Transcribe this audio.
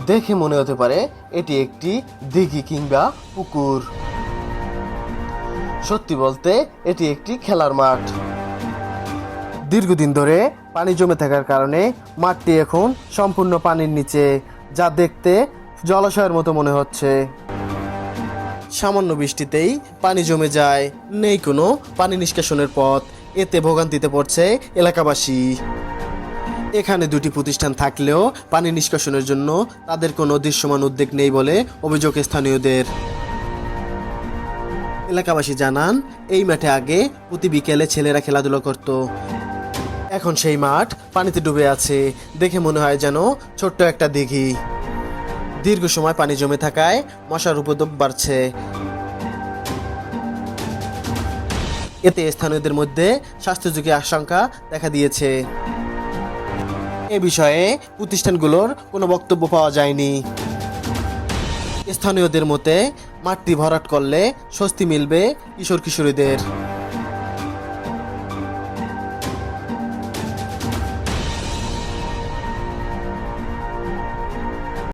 দেখে মনে হতে পারে এটি একটি দিঘি কিংবা পুকুর। সত্যি বলতে এটি একটি খেলার মাঠ। দীর্ঘদিন ধরে পানি জমে থাকার কারণে মাঠটি এখন সম্পূর্ণ পানির নিচে, যা দেখতে জলাশয়ের মতো মনে হচ্ছে। সামান্য বৃষ্টিতেই পানি জমে যায়, নেই কোনো পানি নিষ্কাশনের পথ। এতে ভোগান্তিতে পড়ছে এলাকাবাসী। এখানে দুটি প্রতিষ্ঠান থাকলেও পানি নিষ্কাশনের জন্য তাদের কোনো দৃশ্যমান উদ্যোগ নেই বলে অভিযোগ স্থানীয়দের। এলাকাবাসী জানান, এই মাঠে আগে প্রতি বিকেলে ছেলেরা খেলাধুলা করত। এখন সেই মাঠ পানিতে ডুবে আছে, দেখে মনে হয় যেন ছোট্ট একটা দিঘি। দীর্ঘ সময় পানি জমে থাকায় মশার উপদ্রব বাড়ছে। এতে স্থানীয়দের মধ্যে স্বাস্থ্য ঝুঁকির আশঙ্কা দেখা দিয়েছে। এ বিষয়ে প্রতিষ্ঠানগুলোর কোনো বক্তব্য পাওয়া যায়নি। স্থানীয়দের মতে মাঠটি ভরাট করলে স্বস্তি মিলবে কিশোর কিশোরীদের।